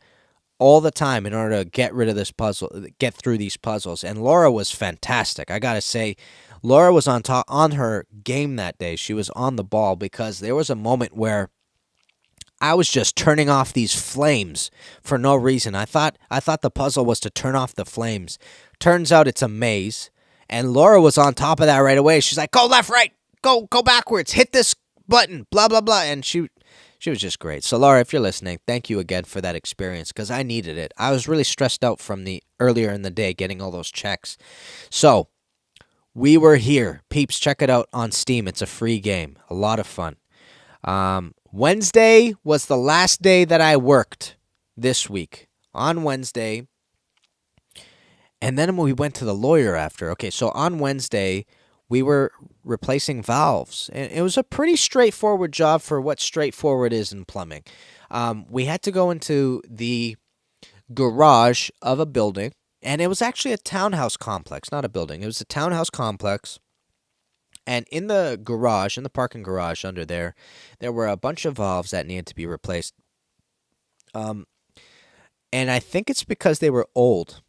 all the time in order to get through these puzzles. And Laura was fantastic. I got to say, Laura was on her game that day. She was on the ball, because there was a moment where I was just turning off these flames for no reason. I thought the puzzle was to turn off the flames. Turns out it's a maze. And Laura was on top of that right away. She's like, go left, right, go backwards, hit this button, blah, blah, blah. And she was just great. So, Laura, if you're listening, thank you again for that experience, because I needed it. I was really stressed out from the earlier in the day getting all those checks. So, We Were Here. Peeps, check it out on Steam. It's a free game. A lot of fun. Wednesday was the last day that I worked this week. On Wednesday. And then we went to the lawyer after. Okay, so on Wednesday, we were replacing valves. And it was a pretty straightforward job for what straightforward is in plumbing. We had to go into the garage of a building. And it was actually a townhouse complex, not a building. It was a townhouse complex. And in the garage, in the parking garage under there were a bunch of valves that needed to be replaced. And I think it's because they were old.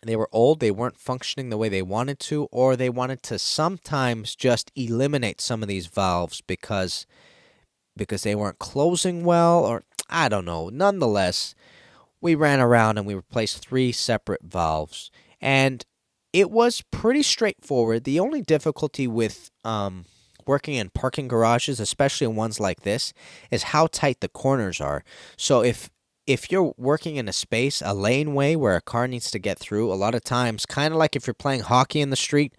They were old, they weren't functioning the way they wanted to, or they wanted to sometimes just eliminate some of these valves because they weren't closing well, or I don't know. Nonetheless, we ran around and we replaced 3 separate valves, and it was pretty straightforward. The only difficulty with working in parking garages, especially in ones like this, is how tight the corners are. So if you're working in a space, a laneway where a car needs to get through, a lot of times, kind of like if you're playing hockey in the street,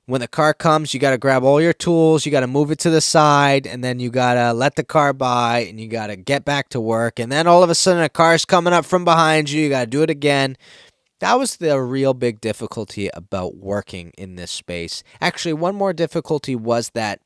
when the car comes, you got to grab all your tools, you got to move it to the side, and then you got to let the car by, and you got to get back to work, and then all of a sudden a car's coming up from behind you got to do it again. That was the real big difficulty about working in this space. Actually, one more difficulty was that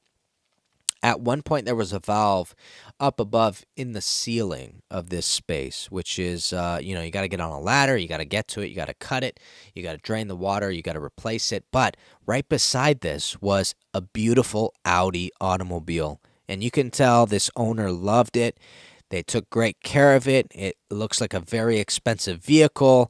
at one point there was a valve up above in the ceiling of this space, which is, you got to get on a ladder, you got to get to it, you got to cut it, you got to drain the water, you got to replace it. But right beside this was a beautiful Audi automobile. And you can tell this owner loved it. They took great care of it. It looks like a very expensive vehicle.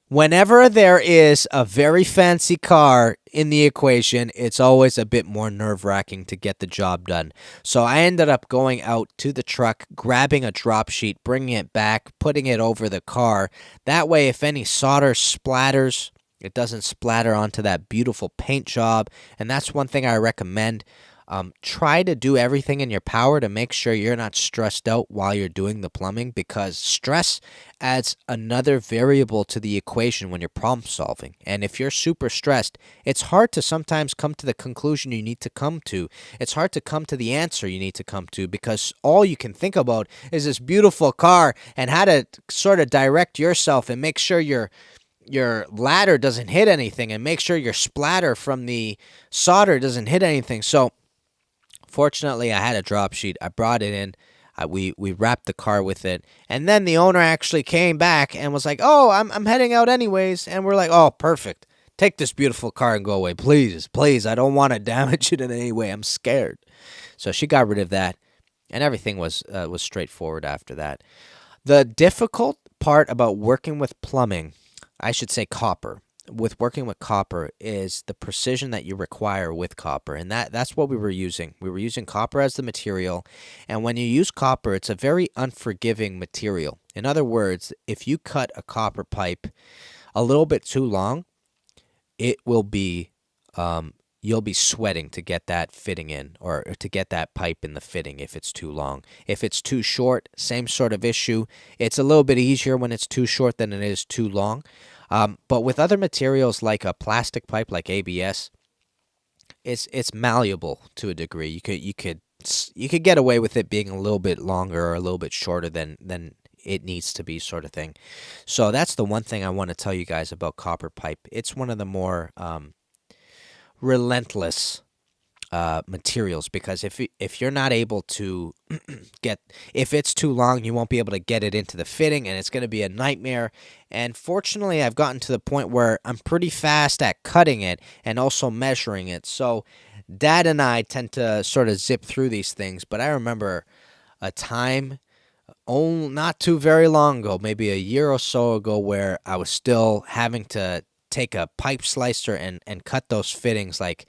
Whenever there is a very fancy car in the equation, it's always a bit more nerve-wracking to get the job done. So I ended up going out to the truck, grabbing a drop sheet, bringing it back, putting it over the car. That way, if any solder splatters, it doesn't splatter onto that beautiful paint job. And that's one thing I recommend. Try to do everything in your power to make sure you're not stressed out while you're doing the plumbing, because stress adds another variable to the equation when you're problem solving. And if you're super stressed, it's hard to sometimes come to the conclusion you need to come to. It's hard to come to the answer you need to come to, because all you can think about is this beautiful car and how to sort of direct yourself and make sure your ladder doesn't hit anything, and make sure your splatter from the solder doesn't hit anything. So Fortunately, I had a drop sheet. I brought it in. We wrapped the car with it, and then the owner actually came back and was like, "Oh, I'm heading out anyways." And we're like, "Oh, perfect. Take this beautiful car and go away, please, please. I don't want to damage it in any way. I'm scared." So she got rid of that, and everything was straightforward after that. The difficult part about working with plumbing, I should say copper, with working with copper is the precision that you require with copper. And that's what we were using. We were using copper as the material. And when you use copper, it's a very unforgiving material. In other words, if you cut a copper pipe a little bit too long, it will be you'll be sweating to get that fitting in, or to get that pipe in the fitting if it's too long. If it's too short, same sort of issue. It's a little bit easier when it's too short than it is too long. But with other materials like a plastic pipe, like ABS, it's malleable to a degree. You could get away with it being a little bit longer or a little bit shorter than it needs to be, sort of thing. So that's the one thing I want to tell you guys about copper pipe. It's one of the more relentless materials, because if you're not able to if it's too long, you won't be able to get it into the fitting, and it's going to be a nightmare. And fortunately, I've gotten to the point where I'm pretty fast at cutting it and also measuring it. So Dad and I tend to sort of zip through these things. But I remember a time, not too very long ago, maybe a year or so ago, where I was still having to take a pipe slicer and cut those fittings like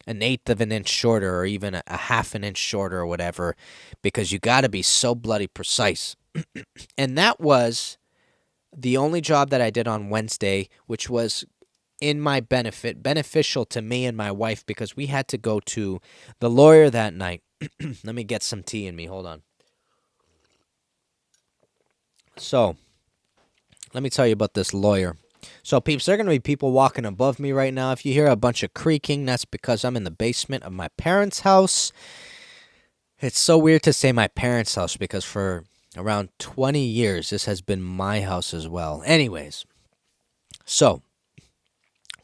an eighth of an inch shorter, or even a half an inch shorter, or whatever, because you got to be so bloody precise. And that was the only job that I did on Wednesday, which was in my beneficial to me and my wife, because we had to go to the lawyer that night. Let me get some tea in me. Hold on. So, let me tell you about this lawyer. So, peeps, there are going to be people walking above me right now. If you hear a bunch of creaking, that's because I'm in the basement of my parents' house. It's so weird to say my parents' house, because for around 20 years, this has been my house as well. Anyways, so,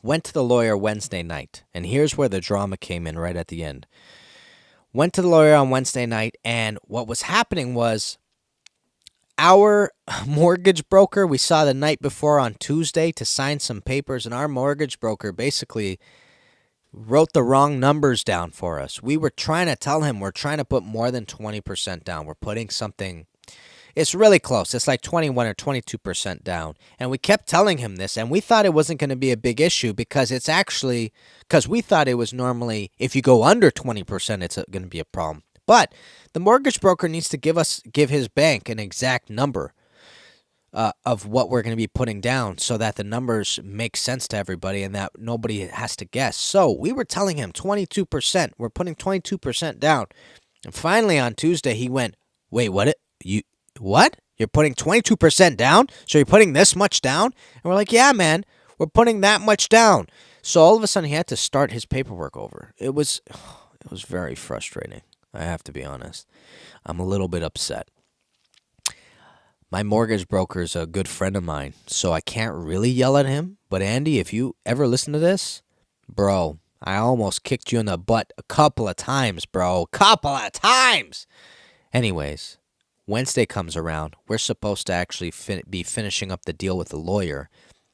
went to the lawyer Wednesday night, and here's where the drama came in right at the end. Went to the lawyer on Wednesday night, and what was happening was, our mortgage broker, we saw the night before on Tuesday to sign some papers, and our mortgage broker basically wrote the wrong numbers down for us. We were trying to tell him we're trying to put more than 20% down. We're putting something, it's really close. It's like 21 or 22% down. And we kept telling him this, and we thought it wasn't going to be a big issue, because it's actually, because we thought it was normally, if you go under 20%, it's going to be a problem. But the mortgage broker needs to give his bank an exact number of what we're going to be putting down, so that the numbers make sense to everybody and that nobody has to guess. So we were telling him 22%. We're putting 22% down. And finally on Tuesday he went, "Wait, what? What? You're putting 22% down? So you're putting this much down?" And we're like, "Yeah, man, we're putting that much down." So all of a sudden he had to start his paperwork over. It was very frustrating. I have to be honest. I'm a little bit upset. My mortgage broker is a good friend of mine, so I can't really yell at him. But Andy, if you ever listen to this, bro, I almost kicked you in the butt a couple of times, bro. Couple of times! Anyways, Wednesday comes around. We're supposed to actually be finishing up the deal with the lawyer,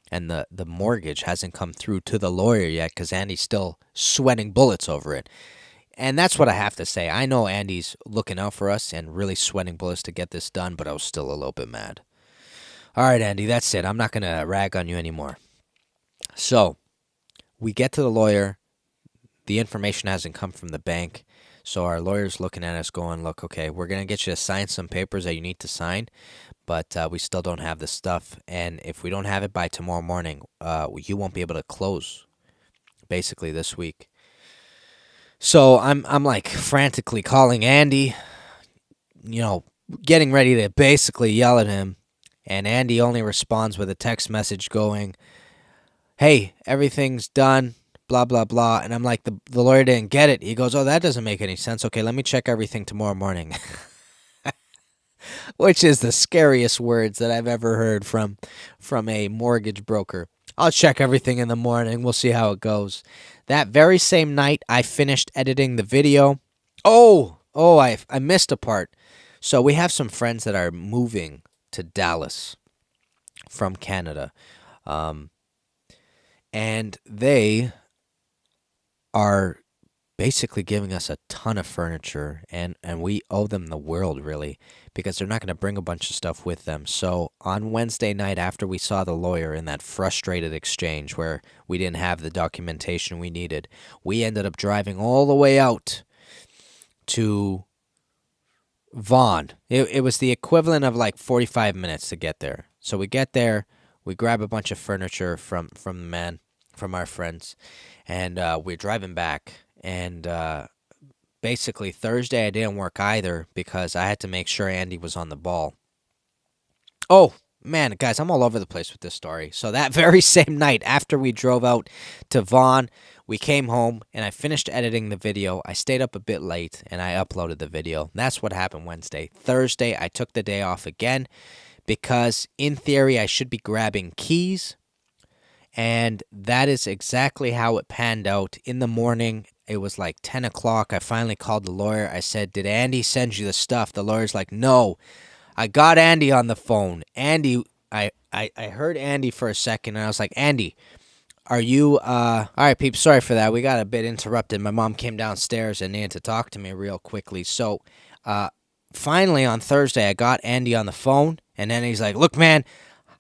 and the mortgage hasn't come through to the lawyer yet, because Andy's still sweating bullets over it. And that's what I have to say. I know Andy's looking out for us and really sweating bullets to get this done, but I was still a little bit mad. All right, Andy, that's it. I'm not going to rag on you anymore. So, we get to the lawyer. The information hasn't come from the bank. So our lawyer's looking at us going, "Look, okay, we're going to get you to sign some papers that you need to sign, but we still don't have the stuff. And if we don't have it by tomorrow morning, you won't be able to close, basically, this week." So I'm like frantically calling Andy, getting ready to basically yell at him. And Andy only responds with a text message going, "Hey, everything's done, blah, blah, blah." And I'm like, the lawyer didn't get it. He goes, "Oh, that doesn't make any sense. Okay, let me check everything tomorrow morning." Which is the scariest words that I've ever heard from a mortgage broker. "I'll check everything in the morning. We'll see how it goes." That very same night, I finished editing the video. I missed a part. So we have some friends that are moving to Dallas from Canada, um, and they are basically giving us a ton of furniture, and we owe them the world, really, because they're not going to bring a bunch of stuff with them. So on Wednesday night, after we saw the lawyer in that frustrated exchange where we didn't have the documentation we needed, we ended up driving all the way out to Vaughan. It was the equivalent of like 45 minutes to get there. So we get there, we grab a bunch of furniture from the man, from our friends, and we're driving back. And basically Thursday I didn't work either because I had to make sure Andy was on the ball. Oh, man, guys, I'm all over the place with this story. So that very same night after we drove out to Vaughan, we came home and I finished editing the video. I stayed up a bit late and I uploaded the video. That's what happened Wednesday. Thursday, I took the day off again because in theory I should be grabbing keys. And that is exactly how it panned out. In the morning, it was like 10 o'clock. I finally called the lawyer. I said, "Did Andy send you the stuff?" The lawyer's like, "No." I got Andy on the phone. Andy, I heard Andy for a second, and I was like, "Andy, are you, all right, Peeps, sorry for that. We got a bit interrupted. My mom came downstairs and needed to talk to me real quickly." So, finally on Thursday, I got Andy on the phone, and then he's like, "Look, man,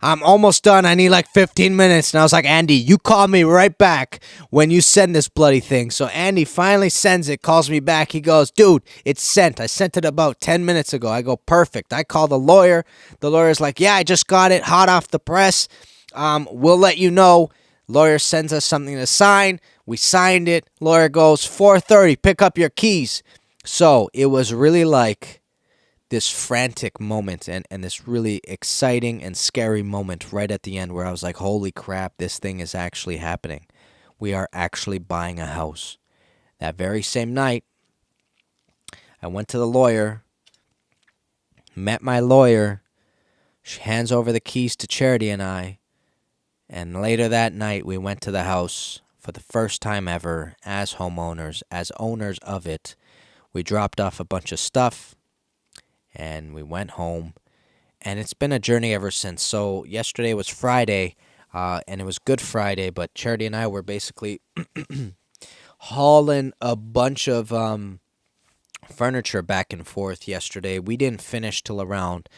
I'm almost done. I need like 15 minutes. And I was like, "Andy, you call me right back when you send this bloody thing." So Andy finally sends it, calls me back. He goes, "Dude, it's sent. I sent it about 10 minutes ago." I go, "Perfect." I call the lawyer. The lawyer's like, "Yeah, I just got it hot off the press. We'll let you know." Lawyer sends us something to sign. We signed it. Lawyer goes, 4:30, pick up your keys. So it was really like this frantic moment and this really exciting and scary moment right at the end where I was like, holy crap, this thing is actually happening. We are actually buying a house. That very same night, I went to the lawyer, met my lawyer. She hands over the keys to Charity and I. And later that night, we went to the house for the first time ever as homeowners, as owners of it. We dropped off a bunch of stuff. And we went home, and it's been a journey ever since. So yesterday was Friday, and it was Good Friday, but Charity and I were basically hauling a bunch of furniture back and forth yesterday. We didn't finish till around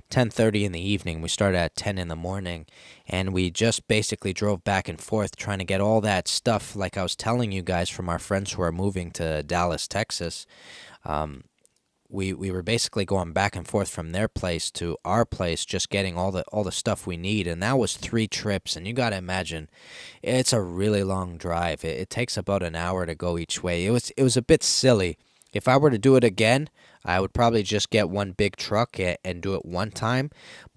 10:30 in the evening. We started at 10 in the morning, and we just basically drove back and forth trying to get all that stuff, like I was telling you guys, from our friends who are moving to Dallas, Texas. We were basically going back and forth from their place to our place, just getting all the stuff we need, and that was 3 trips. And you got to imagine, it's a really long drive. It takes about an hour to go each way. It was a bit silly. If I were to do it again, I would probably just get one big truck and do it one time.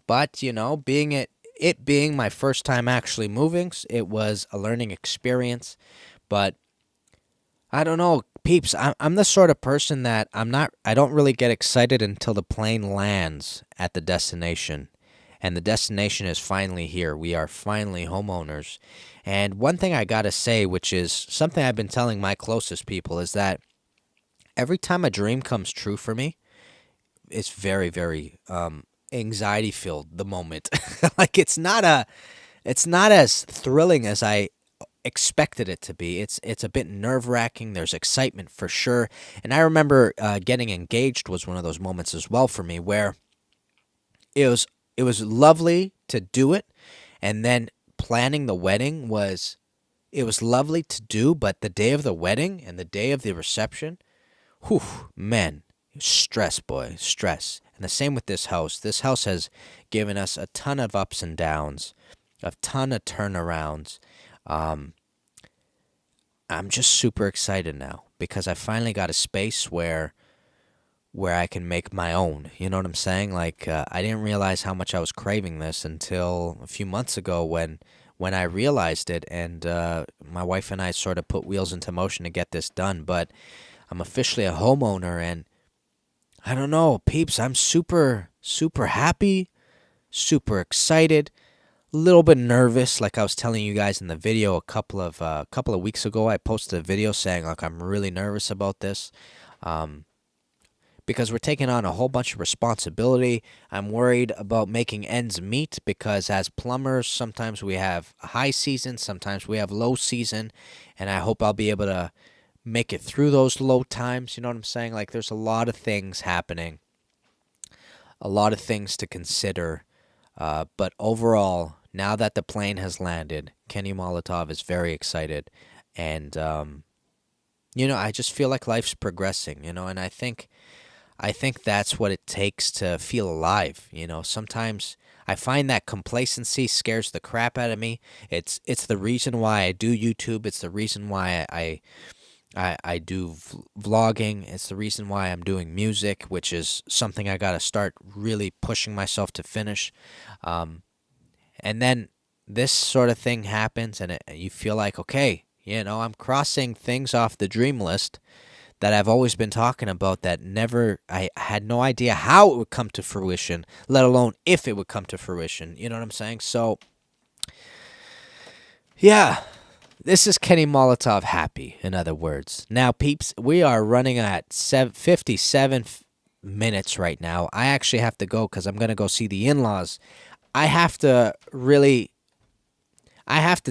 But being my first time actually moving, it was a learning experience. But I don't know, Peeps, I'm the sort of person that I don't really get excited until the plane lands at the destination. And the destination is finally here. We are finally homeowners. And one thing I gotta say, which is something I've been telling my closest people, is that every time a dream comes true for me, it's very, very anxiety filled the moment. Like it's not as thrilling as I expected it to be. It's a bit nerve-wracking. There's excitement for sure. And I remember getting engaged was one of those moments as well for me, where it was lovely to do it, and then planning the wedding was lovely to do, but the day of the wedding and the day of the reception, whew, man, stress, boy, stress. And the same with this house. This house has given us a ton of ups and downs, a ton of turnarounds. I'm just super excited now because I finally got a space where I can make my own. You know what I'm saying? Like I didn't realize how much I was craving this until a few months ago when I realized it, and my wife and I sort of put wheels into motion to get this done. But I'm officially a homeowner, and I don't know, Peeps, I'm super, super happy, super excited. A little bit nervous, like I was telling you guys in the video a couple of weeks ago. I posted a video saying like I'm really nervous about this. because we're taking on a whole bunch of responsibility. I'm worried about making ends meet because as plumbers, sometimes we have a high season, sometimes we have low season, and I hope I'll be able to make it through those low times. You know what I'm saying? Like, there's a lot of things happening, a lot of things to consider. But overall, now that the plane has landed, Kenny Molotov is very excited. And, I just feel like life's progressing, and I think that's what it takes to feel alive. Sometimes I find that complacency scares the crap out of me. It's the reason why I do YouTube. It's the reason why I do vlogging. It's the reason why I'm doing music, which is something I got to start really pushing myself to finish. And then this sort of thing happens, and you feel like, okay, I'm crossing things off the dream list that I've always been talking about that I had no idea how it would come to fruition, let alone if it would come to fruition. You know what I'm saying? So, yeah, this is Kenny Molotov happy, in other words. Now, peeps, we are running at 57 minutes right now. I actually have to go because I'm going to go see the in-laws. I have to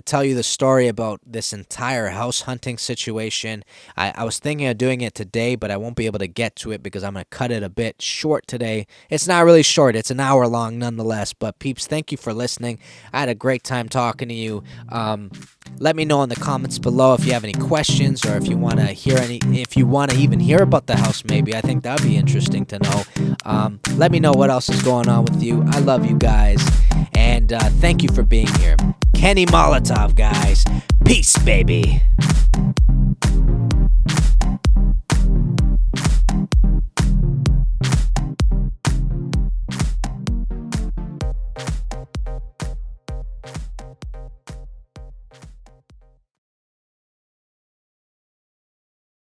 tell you the story about this entire house hunting situation. I was thinking of doing it today, but I won't be able to get to it because I'm going to cut it a bit short today. It's not really short. It's an hour long nonetheless. But peeps, thank you for listening. I had a great time talking to you. Let me know in the comments below if you have any questions or if you want to even hear about the house maybe. I think that would be interesting to know. Let me know what else is going on with you. I love you guys. And thank you for being here. Kenny Molotov, guys. Peace, baby.